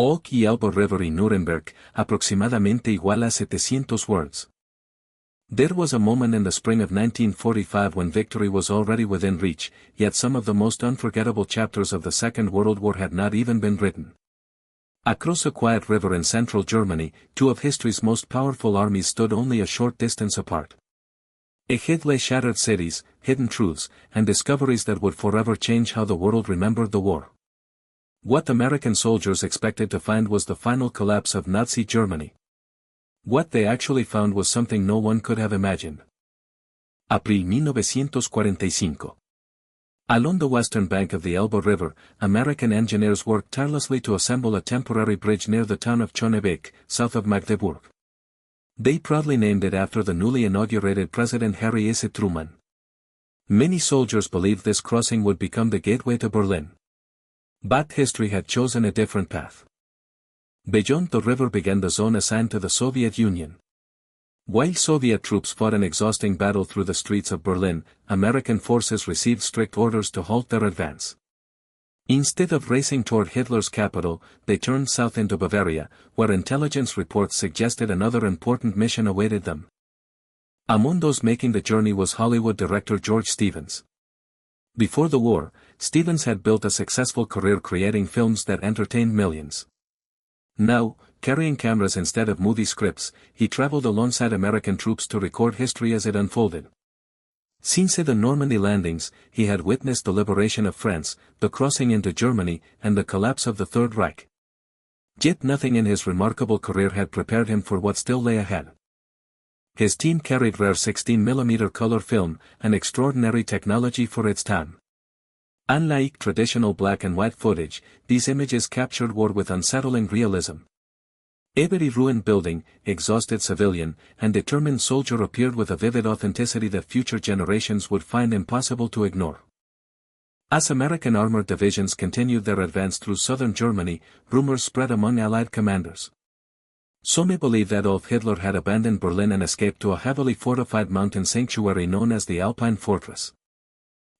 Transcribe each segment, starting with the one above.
Oak y Elba River y Núremberg, aproximadamente igual a 700 words. There was a moment in the spring of 1945 when victory was already within reach, yet some of the most unforgettable chapters of the Second World War had not even been written. Across a quiet river in central Germany, two of history's most powerful armies stood only a short distance apart. Ahead lay shattered cities, hidden truths, and discoveries that would forever change how the world remembered the war. What American soldiers expected to find was the final collapse of Nazi Germany. What they actually found was something no one could have imagined. Abril 1945. Along the western bank of the Elba River, American engineers worked tirelessly to assemble a temporary bridge near the town of Schönebeck, south of Magdeburg. They proudly named it after the newly inaugurated President Harry S. Truman. Many soldiers believed this crossing would become the gateway to Berlin. But history had chosen a different path. Beyond the river began the zone assigned to the Soviet Union. While Soviet troops fought an exhausting battle through the streets of Berlin, American forces received strict orders to halt their advance. Instead of racing toward Hitler's capital, they turned south into Bavaria, where intelligence reports suggested another important mission awaited them. Among those making the journey was Hollywood director George Stevens. Before the war, Stevens had built a successful career creating films that entertained millions. Now, carrying cameras instead of movie scripts, he traveled alongside American troops to record history as it unfolded. Since the Normandy landings, he had witnessed the liberation of France, the crossing into Germany, and the collapse of the Third Reich. Yet nothing in his remarkable career had prepared him for what still lay ahead. His team carried rare 16mm color film, an extraordinary technology for its time. Unlike traditional black and white footage, these images captured war with unsettling realism. Every ruined building, exhausted civilian, and determined soldier appeared with a vivid authenticity that future generations would find impossible to ignore. As American armored divisions continued their advance through southern Germany, rumors spread among Allied commanders. Some believed Adolf Hitler had abandoned Berlin and escaped to a heavily fortified mountain sanctuary known as the Alpine Fortress.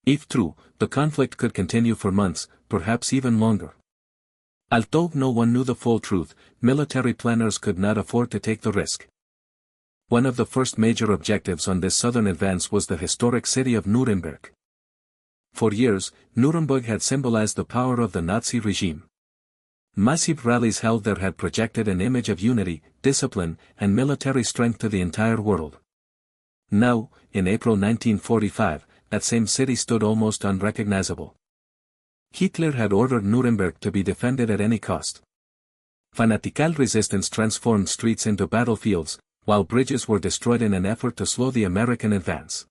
If true, the conflict could continue for months, perhaps even longer. Although no one knew the full truth, military planners could not afford to take the risk. One of the first major objectives on this southern advance was the historic city of Núremberg. For years, Núremberg had symbolized the power of the Nazi regime. Massive rallies held there had projected an image of unity, discipline, and military strength to the entire world. Now, in April 1945, that same city stood almost unrecognizable. Hitler had ordered Núremberg to be defended at any cost. Fanatical resistance transformed streets into battlefields, while bridges were destroyed in an effort to slow the American advance.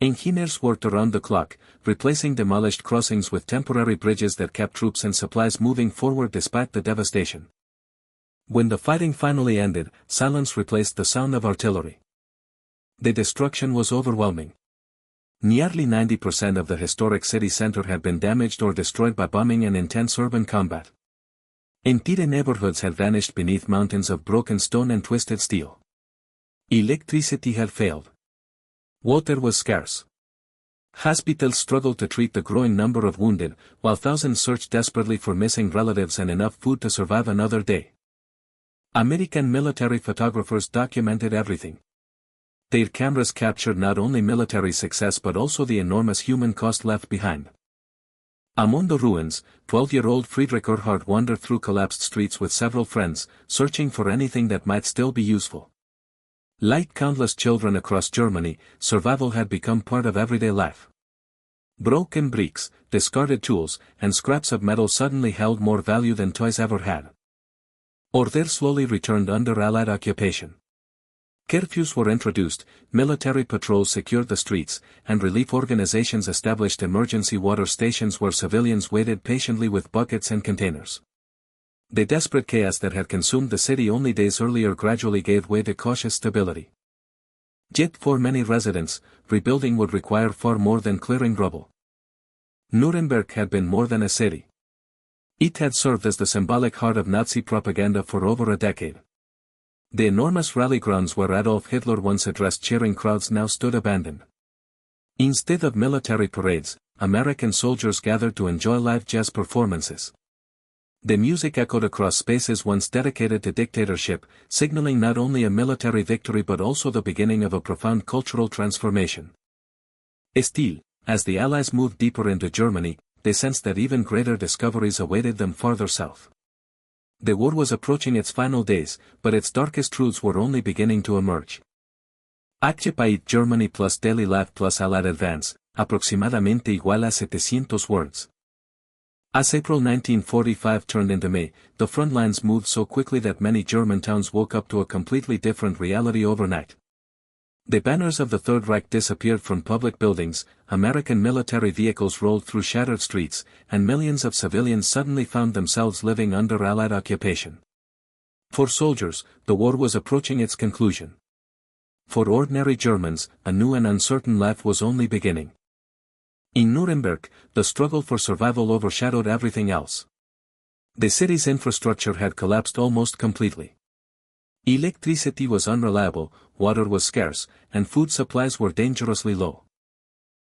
Engineers worked around the clock, replacing demolished crossings with temporary bridges that kept troops and supplies moving forward despite the devastation. When the fighting finally ended, silence replaced the sound of artillery. The destruction was overwhelming. Nearly 90% of the historic city center had been damaged or destroyed by bombing and intense urban combat. Entire neighborhoods had vanished beneath mountains of broken stone and twisted steel. Electricity had failed. Water was scarce. Hospitals struggled to treat the growing number of wounded, while thousands searched desperately for missing relatives and enough food to survive another day. American military photographers documented everything. Their cameras captured not only military success but also the enormous human cost left behind. Among the ruins, 12-year-old Friedrich Erhard wandered through collapsed streets with several friends, searching for anything that might still be useful. Like countless children across Germany, survival had become part of everyday life. Broken bricks, discarded tools, and scraps of metal suddenly held more value than toys ever had. Order slowly returned under Allied occupation. Curfews were introduced, military patrols secured the streets, and relief organizations established emergency water stations where civilians waited patiently with buckets and containers. The desperate chaos that had consumed the city only days earlier gradually gave way to cautious stability. Yet for many residents, rebuilding would require far more than clearing rubble. Núremberg had been more than a city. It had served as the symbolic heart of Nazi propaganda for over a decade. The enormous rally grounds where Adolf Hitler once addressed cheering crowds now stood abandoned. Instead of military parades, American soldiers gathered to enjoy live jazz performances. The music echoed across spaces once dedicated to dictatorship, signaling not only a military victory but also the beginning of a profound cultural transformation. Still, as the Allies moved deeper into Germany, they sensed that even greater discoveries awaited them farther south. The war was approaching its final days, but its darkest truths were only beginning to emerge. Occupied Germany plus daily life plus Allied advance, aproximadamente igual a 700 words. As April 1945 turned into May, the front lines moved so quickly that many German towns woke up to a completely different reality overnight. The banners of the Third Reich disappeared from public buildings, American military vehicles rolled through shattered streets, and millions of civilians suddenly found themselves living under Allied occupation. For soldiers, the war was approaching its conclusion. For ordinary Germans, a new and uncertain life was only beginning. In Núremberg, the struggle for survival overshadowed everything else. The city's infrastructure had collapsed almost completely. Electricity was unreliable, water was scarce, and food supplies were dangerously low.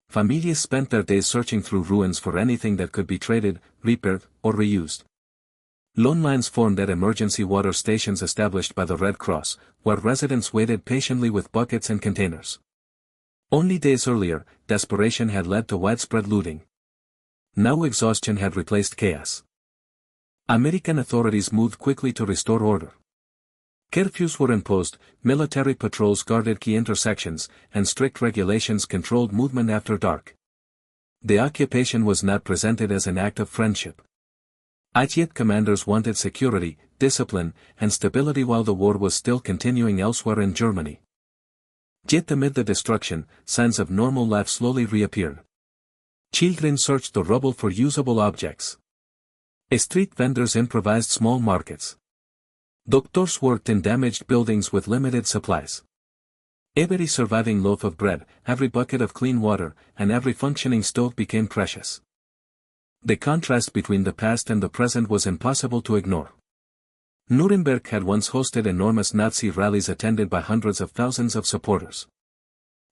Families spent their days searching through ruins for anything that could be traded, repaired, or reused. Lone lines formed at emergency water stations established by the Red Cross, where residents waited patiently with buckets and containers. Only days earlier, desperation had led to widespread looting. Now exhaustion had replaced chaos. American authorities moved quickly to restore order. Curfews were imposed, military patrols guarded key intersections, and strict regulations controlled movement after dark. The occupation was not presented as an act of friendship. As yet commanders wanted security, discipline, and stability while the war was still continuing elsewhere in Germany. Yet amid the destruction, signs of normal life slowly reappeared. Children searched the rubble for usable objects. Street vendors improvised small markets. Doctors worked in damaged buildings with limited supplies. Every surviving loaf of bread, every bucket of clean water, and every functioning stove became precious. The contrast between the past and the present was impossible to ignore. Núremberg had once hosted enormous Nazi rallies attended by hundreds of thousands of supporters.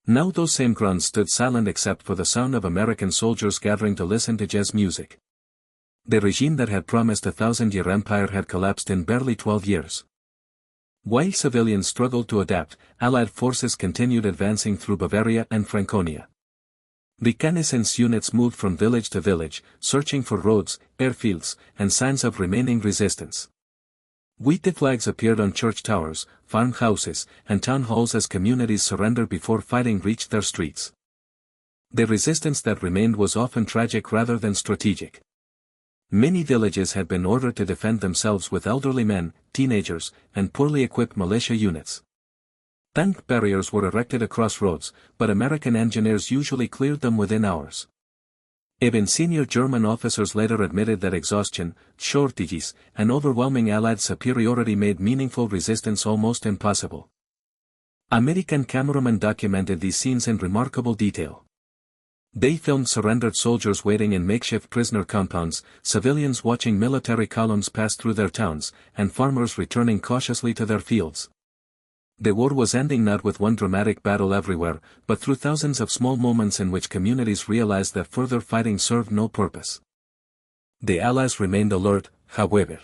Now those same grounds stood silent except for the sound of American soldiers gathering to listen to jazz music. The regime that had promised a 1,000-year empire had collapsed in barely 12 years. While civilians struggled to adapt, Allied forces continued advancing through Bavaria and Franconia. Reconnaissance units moved from village to village, searching for roads, airfields, and signs of remaining resistance. White flags appeared on church towers, farmhouses, and town halls as communities surrendered before fighting reached their streets. The resistance that remained was often tragic rather than strategic. Many villages had been ordered to defend themselves with elderly men, teenagers, and poorly equipped militia units. Tank barriers were erected across roads, but American engineers usually cleared them within hours. Even senior German officers later admitted that exhaustion, shortages, and overwhelming Allied superiority made meaningful resistance almost impossible. American cameramen documented these scenes in remarkable detail. They filmed surrendered soldiers waiting in makeshift prisoner compounds, civilians watching military columns pass through their towns, and farmers returning cautiously to their fields. The war was ending not with one dramatic battle everywhere, but through thousands of small moments in which communities realized that further fighting served no purpose. The Allies remained alert, however.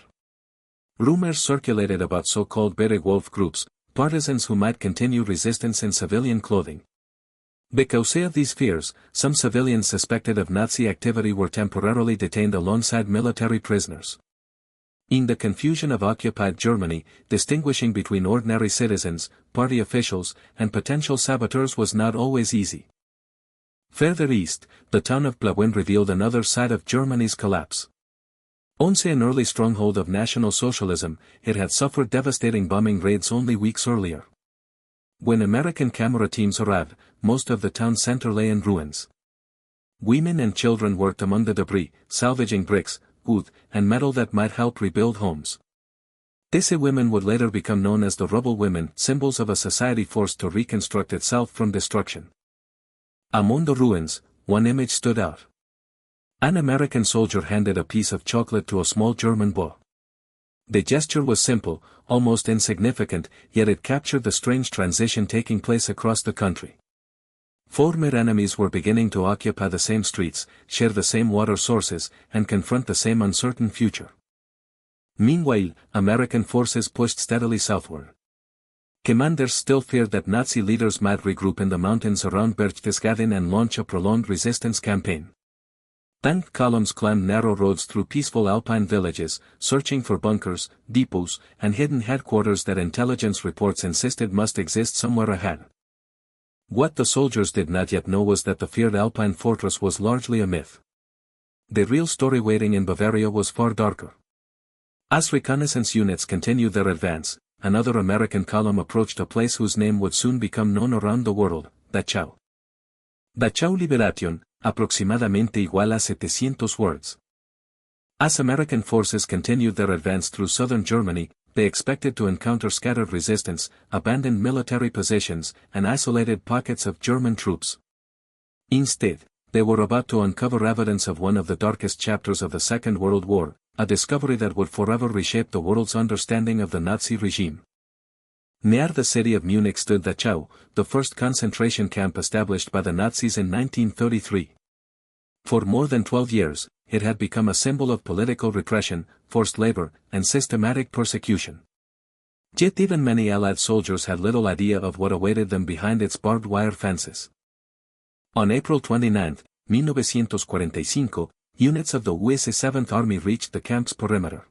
Rumors circulated about so-called Bere Wolf groups, partisans who might continue resistance in civilian clothing. Because of these fears, some civilians suspected of Nazi activity were temporarily detained alongside military prisoners. In the confusion of occupied Germany, distinguishing between ordinary citizens, party officials, and potential saboteurs was not always easy. Further east, the town of Plauen revealed another side of Germany's collapse. Once an early stronghold of National Socialism, it had suffered devastating bombing raids only weeks earlier. When American camera teams arrived, most of the town center lay in ruins. Women and children worked among the debris, salvaging bricks, wood, and metal that might help rebuild homes. These women would later become known as the rubble women, symbols of a society forced to reconstruct itself from destruction. Among the ruins, one image stood out. An American soldier handed a piece of chocolate to a small German boy. The gesture was simple, almost insignificant, yet it captured the strange transition taking place across the country. Former enemies were beginning to occupy the same streets, share the same water sources, and confront the same uncertain future. Meanwhile, American forces pushed steadily southward. Commanders still feared that Nazi leaders might regroup in the mountains around Berchtesgaden and launch a prolonged resistance campaign. Tank columns climbed narrow roads through peaceful Alpine villages, searching for bunkers, depots, and hidden headquarters that intelligence reports insisted must exist somewhere ahead. What the soldiers did not yet know was that the feared Alpine fortress was largely a myth. The real story waiting in Bavaria was far darker. As reconnaissance units continued their advance, another American column approached a place whose name would soon become known around the world, Dachau. Dachau Liberation, aproximadamente igual a 700 words. As American forces continued their advance through southern Germany, they expected to encounter scattered resistance, abandoned military positions, and isolated pockets of German troops. Instead, they were about to uncover evidence of one of the darkest chapters of the Second World War, a discovery that would forever reshape the world's understanding of the Nazi regime. Near the city of Munich stood Dachau, the first concentration camp established by the Nazis in 1933. For more than 12 years, it had become a symbol of political repression, forced labor, and systematic persecution. Yet even many Allied soldiers had little idea of what awaited them behind its barbed wire fences. On April 29, 1945, units of the U.S. 7th Army reached the camp's perimeter.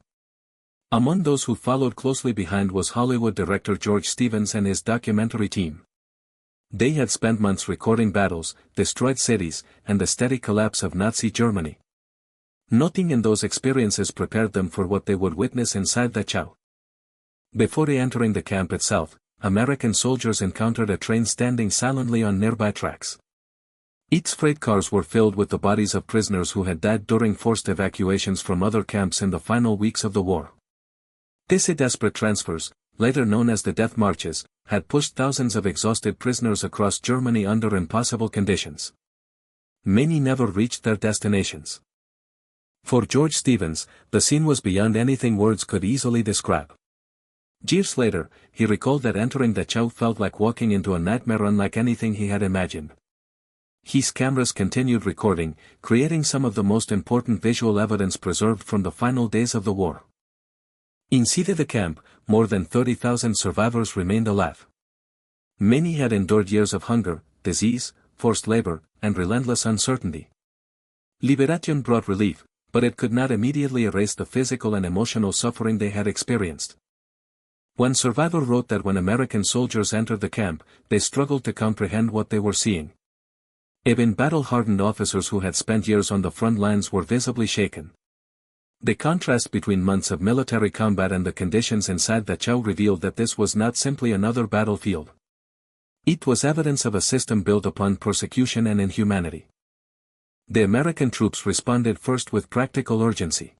Among those who followed closely behind was Hollywood director George Stevens and his documentary team. They had spent months recording battles, destroyed cities, and the steady collapse of Nazi Germany. Nothing in those experiences prepared them for what they would witness inside Dachau. Before entering the camp itself, American soldiers encountered a train standing silently on nearby tracks. Its freight cars were filled with the bodies of prisoners who had died during forced evacuations from other camps in the final weeks of the war. These desperate transfers, later known as the death marches, had pushed thousands of exhausted prisoners across Germany under impossible conditions. Many never reached their destinations. For George Stevens, the scene was beyond anything words could easily describe. Years later, he recalled that entering Dachau felt like walking into a nightmare unlike anything he had imagined. His cameras continued recording, creating some of the most important visual evidence preserved from the final days of the war. Inside the camp, more than 30,000 survivors remained alive. Many had endured years of hunger, disease, forced labor, and relentless uncertainty. Liberation brought relief, but it could not immediately erase the physical and emotional suffering they had experienced. One survivor wrote that when American soldiers entered the camp, they struggled to comprehend what they were seeing. Even battle-hardened officers who had spent years on the front lines were visibly shaken. The contrast between months of military combat and the conditions inside Dachau revealed that this was not simply another battlefield. It was evidence of a system built upon persecution and inhumanity. The American troops responded first with practical urgency.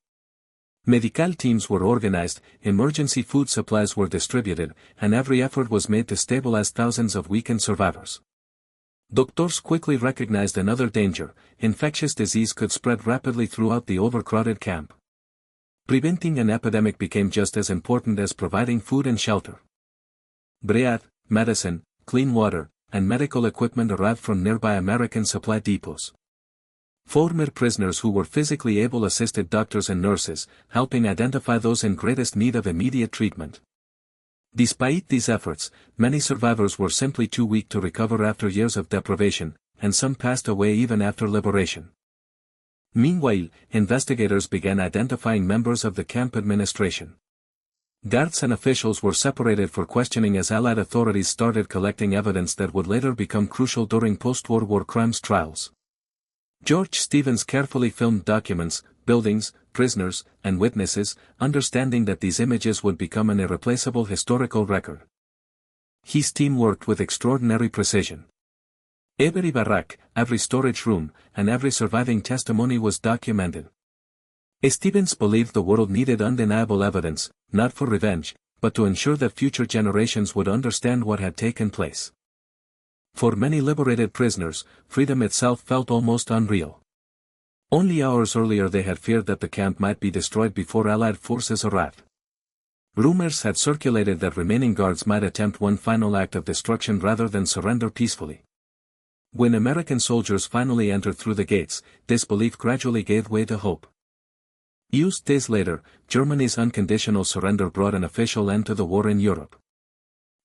Medical teams were organized, emergency food supplies were distributed, and every effort was made to stabilize thousands of weakened survivors. Doctors quickly recognized another danger: infectious disease could spread rapidly throughout the overcrowded camp. Preventing an epidemic became just as important as providing food and shelter. Bread, medicine, clean water, and medical equipment arrived from nearby American supply depots. Former prisoners who were physically able assisted doctors and nurses, helping identify those in greatest need of immediate treatment. Despite these efforts, many survivors were simply too weak to recover after years of deprivation, and some passed away even after liberation. Meanwhile, investigators began identifying members of the camp administration. Guards and officials were separated for questioning as Allied authorities started collecting evidence that would later become crucial during post-World War crimes trials. George Stevens carefully filmed documents, buildings, prisoners, and witnesses, understanding that these images would become an irreplaceable historical record. His team worked with extraordinary precision. Every barrack, every storage room, and every surviving testimony was documented. Stevens believed the world needed undeniable evidence, not for revenge, but to ensure that future generations would understand what had taken place. For many liberated prisoners, freedom itself felt almost unreal. Only hours earlier they had feared that the camp might be destroyed before Allied forces arrived. Rumors had circulated that remaining guards might attempt one final act of destruction rather than surrender peacefully. When American soldiers finally entered through the gates, this belief gradually gave way to hope. Used days later, Germany's unconditional surrender brought an official end to the war in Europe.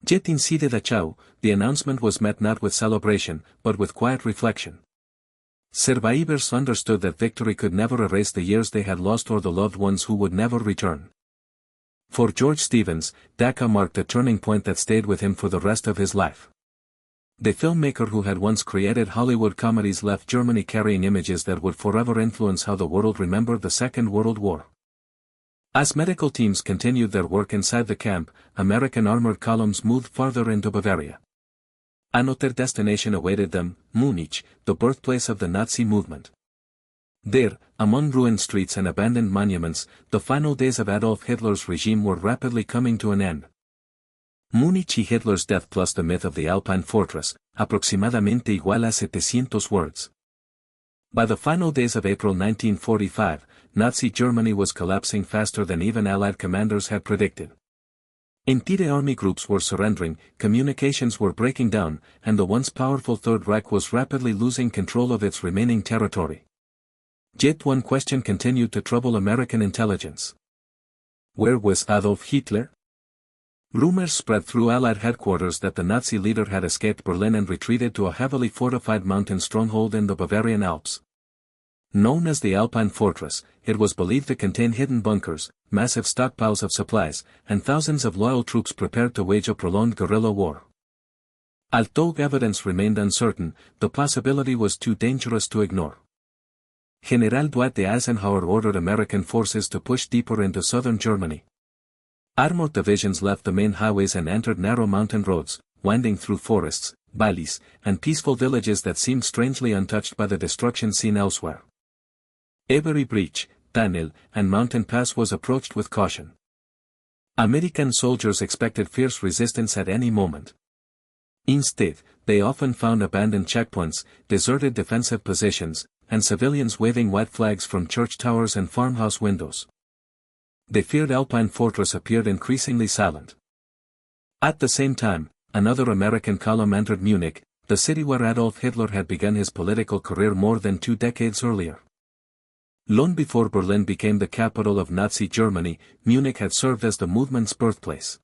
Yet in Sede Dachau, the announcement was met not with celebration, but with quiet reflection. Survivors understood that victory could never erase the years they had lost or the loved ones who would never return. For George Stevens, Dachau marked a turning point that stayed with him for the rest of his life. The filmmaker who had once created Hollywood comedies left Germany carrying images that would forever influence how the world remembered the Second World War. As medical teams continued their work inside the camp, American armored columns moved farther into Bavaria. Another destination awaited them, Munich, the birthplace of the Nazi movement. There, among ruined streets and abandoned monuments, the final days of Adolf Hitler's regime were rapidly coming to an end. Múnich y Hitler's death plus the myth of the Alpine fortress, aproximadamente igual a 700 words. By the final days of April 1945, Nazi Germany was collapsing faster than even Allied commanders had predicted. Entire army groups were surrendering, communications were breaking down, and the once powerful Third Reich was rapidly losing control of its remaining territory. Yet one question continued to trouble American intelligence. Where was Adolf Hitler? Rumors spread through Allied headquarters that the Nazi leader had escaped Berlin and retreated to a heavily fortified mountain stronghold in the Bavarian Alps. Known as the Alpine Fortress, it was believed to contain hidden bunkers, massive stockpiles of supplies, and thousands of loyal troops prepared to wage a prolonged guerrilla war. Although evidence remained uncertain, the possibility was too dangerous to ignore. General Dwight Eisenhower ordered American forces to push deeper into southern Germany. Armored divisions left the main highways and entered narrow mountain roads, winding through forests, valleys, and peaceful villages that seemed strangely untouched by the destruction seen elsewhere. Every breach, tunnel, and mountain pass was approached with caution. American soldiers expected fierce resistance at any moment. Instead, they often found abandoned checkpoints, deserted defensive positions, and civilians waving white flags from church towers and farmhouse windows. The feared Alpine fortress appeared increasingly silent. At the same time, another American column entered Munich, the city where Adolf Hitler had begun his political career more than 2 decades earlier. Long before Berlin became the capital of Nazi Germany, Munich had served as the movement's birthplace.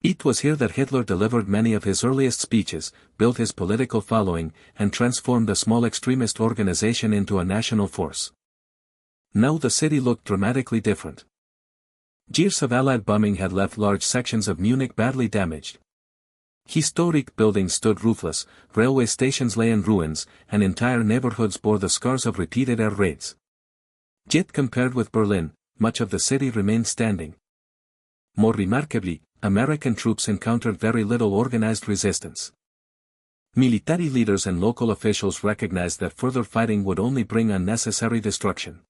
It was here that Hitler delivered many of his earliest speeches, built his political following, and transformed a small extremist organization into a national force. Now the city looked dramatically different. Years of Allied bombing had left large sections of Munich badly damaged. Historic buildings stood roofless, railway stations lay in ruins, and entire neighborhoods bore the scars of repeated air raids. Yet compared with Berlin, much of the city remained standing. More remarkably, American troops encountered very little organized resistance. Military leaders and local officials recognized that further fighting would only bring unnecessary destruction.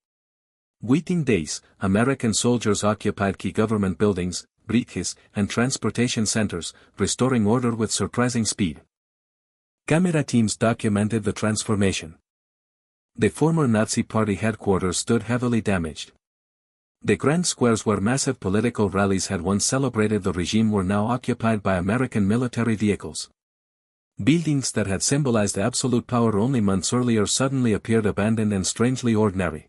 Within days, American soldiers occupied key government buildings, bridges, and transportation centers, restoring order with surprising speed. Camera teams documented the transformation. The former Nazi Party headquarters stood heavily damaged. The grand squares where massive political rallies had once celebrated the regime were now occupied by American military vehicles. Buildings that had symbolized absolute power only months earlier suddenly appeared abandoned and strangely ordinary.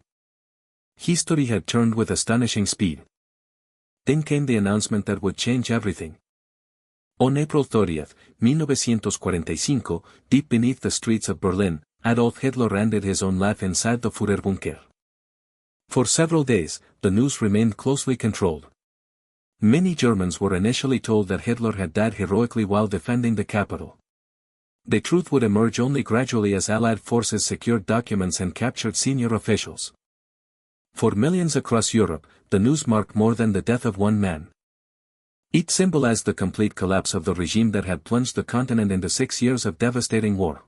History had turned with astonishing speed. Then came the announcement that would change everything. On April 30, 1945, deep beneath the streets of Berlin, Adolf Hitler ended his own life inside the Führerbunker. For several days, the news remained closely controlled. Many Germans were initially told that Hitler had died heroically while defending the capital. The truth would emerge only gradually as Allied forces secured documents and captured senior officials. For millions across Europe, the news marked more than the death of one man. It symbolized the complete collapse of the regime that had plunged the continent into 6 years of devastating war.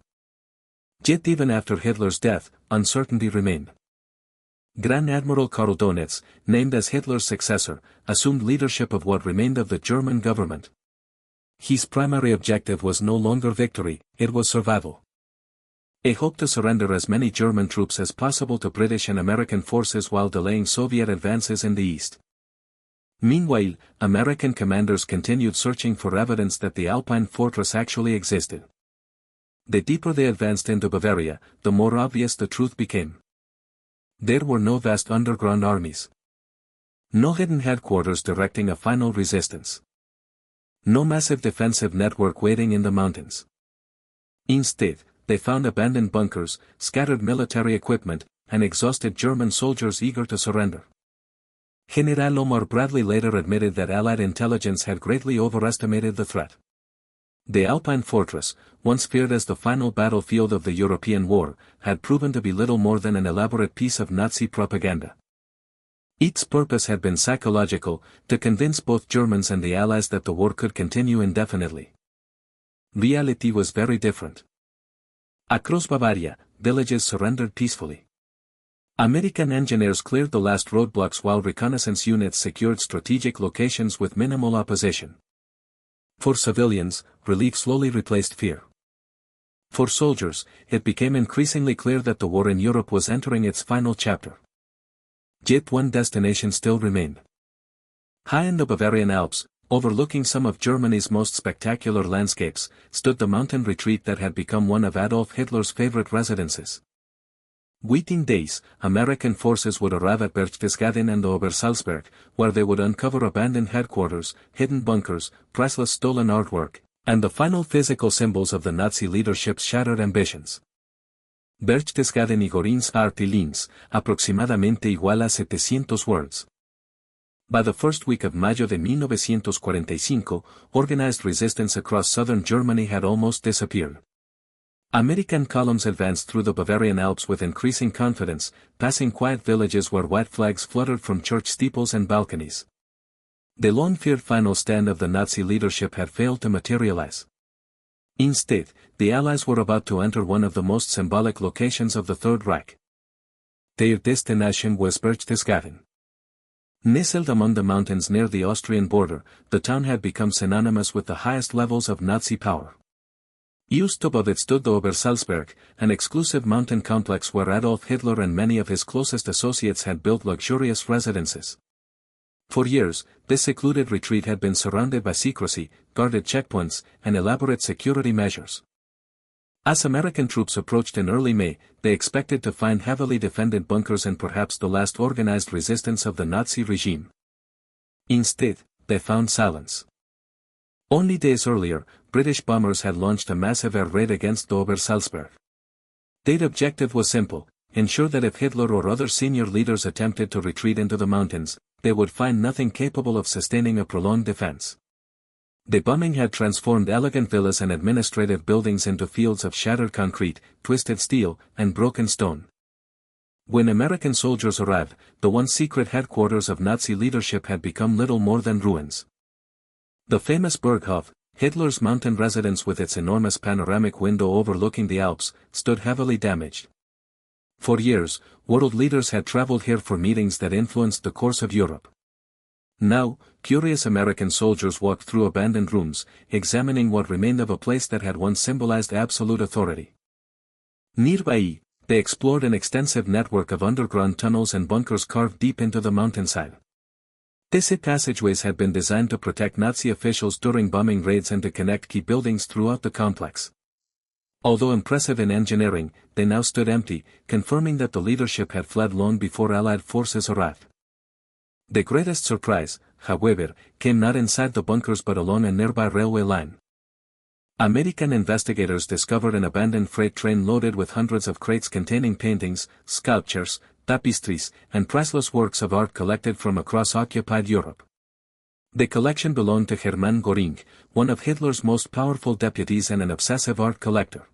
Yet even after Hitler's death, uncertainty remained. Grand Admiral Karl Donitz, named as Hitler's successor, assumed leadership of what remained of the German government. His primary objective was no longer victory, it was survival. He hoped to surrender as many German troops as possible to British and American forces while delaying Soviet advances in the east. Meanwhile, American commanders continued searching for evidence that the Alpine fortress actually existed. The deeper they advanced into Bavaria, the more obvious the truth became. There were no vast underground armies. No hidden headquarters directing a final resistance. No massive defensive network waiting in the mountains. Instead, they found abandoned bunkers, scattered military equipment, and exhausted German soldiers eager to surrender. General Omar Bradley later admitted that Allied intelligence had greatly overestimated the threat. The Alpine fortress, once feared as the final battlefield of the European war, had proven to be little more than an elaborate piece of Nazi propaganda. Its purpose had been psychological, to convince both Germans and the Allies that the war could continue indefinitely. Reality was very different. Across Bavaria, villages surrendered peacefully. American engineers cleared the last roadblocks while reconnaissance units secured strategic locations with minimal opposition. For civilians, relief slowly replaced fear. For soldiers, it became increasingly clear that the war in Europe was entering its final chapter. Yet one destination still remained. High in the Bavarian Alps, overlooking some of Germany's most spectacular landscapes, stood the mountain retreat that had become one of Adolf Hitler's favorite residences. Waiting days, American forces would arrive at Berchtesgaden and Obersalzberg, where they would uncover abandoned headquarters, hidden bunkers, priceless stolen artwork, and the final physical symbols of the Nazi leadership's shattered ambitions. Berchtesgaden y Göring's Artillines, aproximadamente igual a 700 words. By the first week of Mayo de 1945, organized resistance across southern Germany had almost disappeared. American columns advanced through the Bavarian Alps with increasing confidence, passing quiet villages where white flags fluttered from church steeples and balconies. The long-feared final stand of the Nazi leadership had failed to materialize. Instead, the Allies were about to enter one of the most symbolic locations of the Third Reich. Their destination was Berchtesgaden. Nestled among the mountains near the Austrian border, the town had become synonymous with the highest levels of Nazi power. Just above it stood the Obersalzberg, an exclusive mountain complex where Adolf Hitler and many of his closest associates had built luxurious residences. For years, this secluded retreat had been surrounded by secrecy, guarded checkpoints, and elaborate security measures. As American troops approached in early May, they expected to find heavily defended bunkers and perhaps the last organized resistance of the Nazi regime. Instead, they found silence. Only days earlier, British bombers had launched a massive air raid against the Obersalzberg. Their objective was simple: ensure that if Hitler or other senior leaders attempted to retreat into the mountains, they would find nothing capable of sustaining a prolonged defense. The bombing had transformed elegant villas and administrative buildings into fields of shattered concrete, twisted steel, and broken stone. When American soldiers arrived, the once secret headquarters of Nazi leadership had become little more than ruins. The famous Berghof, Hitler's mountain residence with its enormous panoramic window overlooking the Alps, stood heavily damaged. For years, world leaders had traveled here for meetings that influenced the course of Europe. Now, curious American soldiers walked through abandoned rooms, examining what remained of a place that had once symbolized absolute authority. Nearby, they explored an extensive network of underground tunnels and bunkers carved deep into the mountainside. These passageways had been designed to protect Nazi officials during bombing raids and to connect key buildings throughout the complex. Although impressive in engineering, they now stood empty, confirming that the leadership had fled long before Allied forces arrived. The greatest surprise, however, came not inside the bunkers but along a nearby railway line. American investigators discovered an abandoned freight train loaded with hundreds of crates containing paintings, sculptures, tapestries, and priceless works of art collected from across occupied Europe. The collection belonged to Hermann Göring, one of Hitler's most powerful deputies and an obsessive art collector.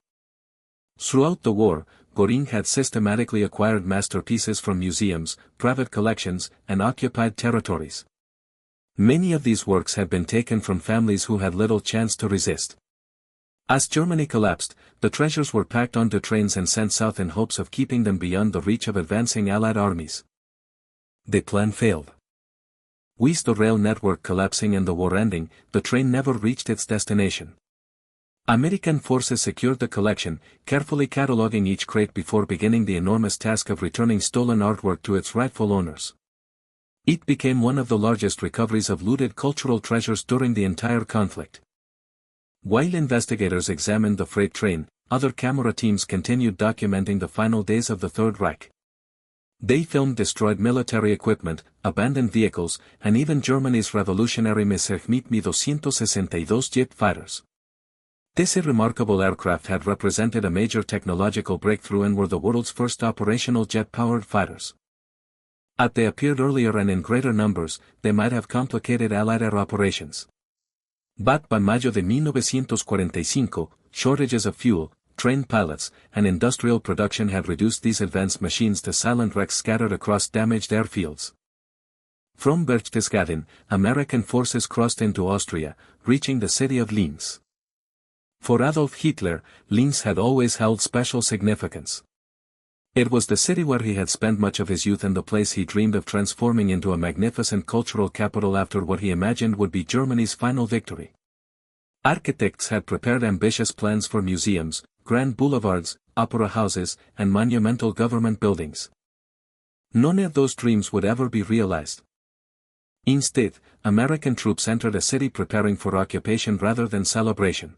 Throughout the war, Göring had systematically acquired masterpieces from museums, private collections, and occupied territories. Many of these works had been taken from families who had little chance to resist. As Germany collapsed, the treasures were packed onto trains and sent south in hopes of keeping them beyond the reach of advancing Allied armies. The plan failed. With the rail network collapsing and the war ending, the train never reached its destination. American forces secured the collection, carefully cataloging each crate before beginning the enormous task of returning stolen artwork to its rightful owners. It became one of the largest recoveries of looted cultural treasures during the entire conflict. While investigators examined the freight train, other camera teams continued documenting the final days of the Third Reich. They filmed destroyed military equipment, abandoned vehicles, and even Germany's revolutionary Messerschmitt Mi-262 jet fighters. This remarkable aircraft had represented a major technological breakthrough and were the world's first operational jet-powered fighters. Had they appeared earlier and in greater numbers, they might have complicated Allied air operations. But by mayo de 1945, shortages of fuel, trained pilots, and industrial production had reduced these advanced machines to silent wrecks scattered across damaged airfields. From Berchtesgaden, American forces crossed into Austria, reaching the city of Linz. For Adolf Hitler, Linz had always held special significance. It was the city where he had spent much of his youth and the place he dreamed of transforming into a magnificent cultural capital after what he imagined would be Germany's final victory. Architects had prepared ambitious plans for museums, grand boulevards, opera houses, and monumental government buildings. None of those dreams would ever be realized. Instead, American troops entered a city preparing for occupation rather than celebration.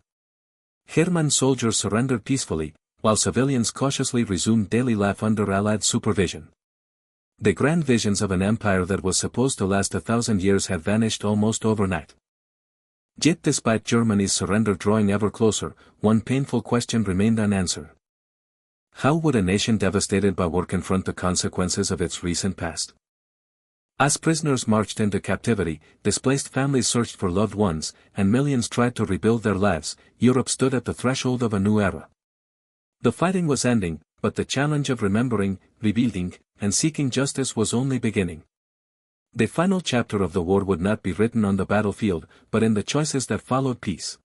German soldiers surrendered peacefully, while civilians cautiously resumed daily life under Allied supervision. The grand visions of an empire that was supposed to last 1,000 years had vanished almost overnight. Yet despite Germany's surrender drawing ever closer, one painful question remained unanswered. How would a nation devastated by war confront the consequences of its recent past? As prisoners marched into captivity, displaced families searched for loved ones, and millions tried to rebuild their lives, Europe stood at the threshold of a new era. The fighting was ending, but the challenge of remembering, rebuilding, and seeking justice was only beginning. The final chapter of the war would not be written on the battlefield, but in the choices that followed peace.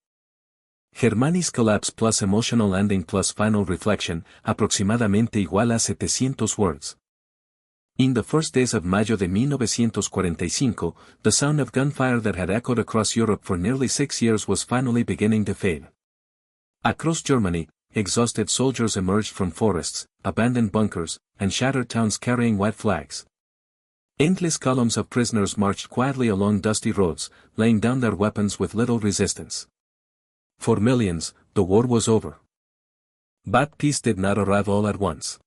Germany's collapse plus emotional ending plus final reflection, aproximadamente igual a 700 words. In the first days of mayo de 1945, the sound of gunfire that had echoed across Europe for nearly 6 years was finally beginning to fade. Across Germany, exhausted soldiers emerged from forests, abandoned bunkers, and shattered towns carrying white flags. Endless columns of prisoners marched quietly along dusty roads, laying down their weapons with little resistance. For millions, the war was over. But peace did not arrive all at once.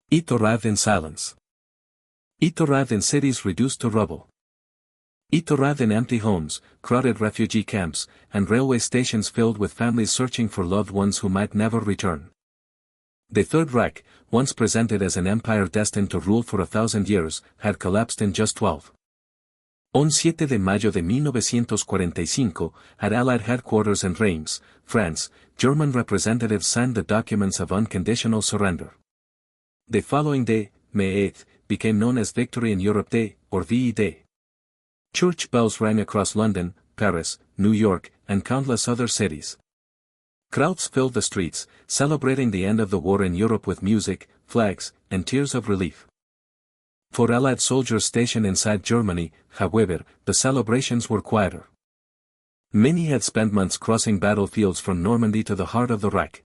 It arrived in silence. It arrived in cities reduced to rubble. It arrived in empty homes, crowded refugee camps, and railway stations filled with families searching for loved ones who might never return. The Third Reich, once presented as an empire destined to rule for 1,000 years, had collapsed in just 12. On 7 de mayo de 1945, at Allied headquarters in Reims, France, German representatives signed the documents of unconditional surrender. The following day, May 8, became known as Victory in Europe Day, or VE Day. Church bells rang across London, Paris, New York, and countless other cities. Crowds filled the streets, celebrating the end of the war in Europe with music, flags, and tears of relief. For Allied soldiers stationed inside Germany, however, the celebrations were quieter. Many had spent months crossing battlefields from Normandy to the heart of the Reich.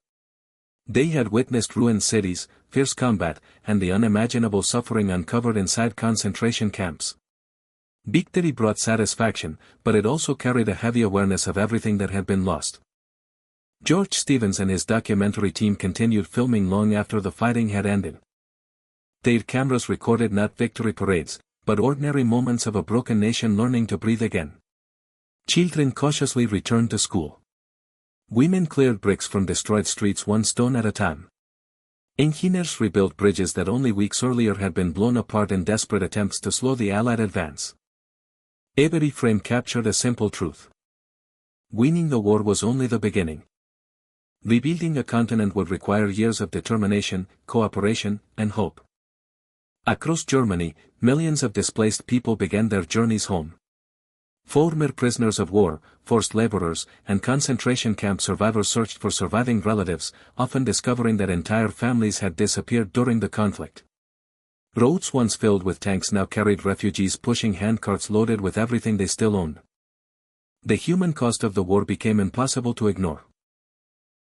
They had witnessed ruined cities, fierce combat, and the unimaginable suffering uncovered inside concentration camps. Victory brought satisfaction, but it also carried a heavy awareness of everything that had been lost. George Stevens and his documentary team continued filming long after the fighting had ended. Their cameras recorded not victory parades, but ordinary moments of a broken nation learning to breathe again. Children cautiously returned to school. Women cleared bricks from destroyed streets one stone at a time. Engineers rebuilt bridges that only weeks earlier had been blown apart in desperate attempts to slow the Allied advance. Every frame captured a simple truth. Winning the war was only the beginning. Rebuilding a continent would require years of determination, cooperation, and hope. Across Germany, millions of displaced people began their journeys home. Former prisoners of war, forced laborers, and concentration camp survivors searched for surviving relatives, often discovering that entire families had disappeared during the conflict. Roads once filled with tanks now carried refugees pushing handcarts loaded with everything they still owned. The human cost of the war became impossible to ignore.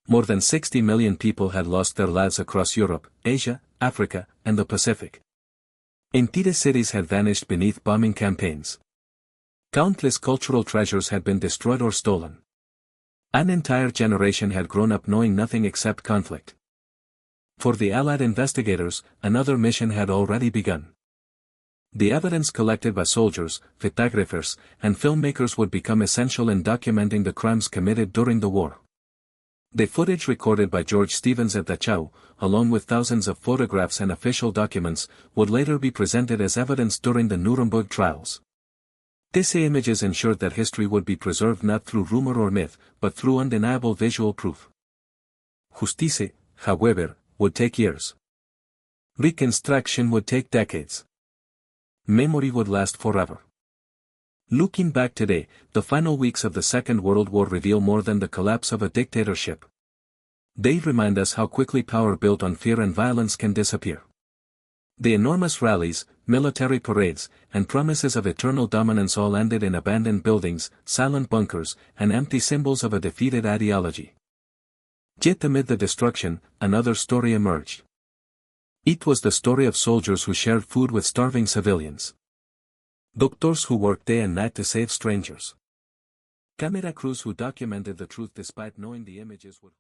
More than 60 million people had lost their lives across Europe, Asia, Africa, and the Pacific. Entire cities had vanished beneath bombing campaigns. Countless cultural treasures had been destroyed or stolen. An entire generation had grown up knowing nothing except conflict. For the Allied investigators, another mission had already begun. The evidence collected by soldiers, photographers, and filmmakers would become essential in documenting the crimes committed during the war. The footage recorded by George Stevens at Dachau, along with thousands of photographs and official documents, would later be presented as evidence during the Nuremberg trials. These images ensured that history would be preserved not through rumor or myth, but through undeniable visual proof. Justice, however, would take years. Reconstruction would take decades. Memory would last forever. Looking back today, the final weeks of the Second World War reveal more than the collapse of a dictatorship. They remind us how quickly power built on fear and violence can disappear. The enormous rallies, military parades, and promises of eternal dominance all ended in abandoned buildings, silent bunkers, and empty symbols of a defeated ideology. Yet amid the destruction, another story emerged. It was the story of soldiers who shared food with starving civilians. Doctors who worked day and night to save strangers. Camera crews who documented the truth despite knowing the images would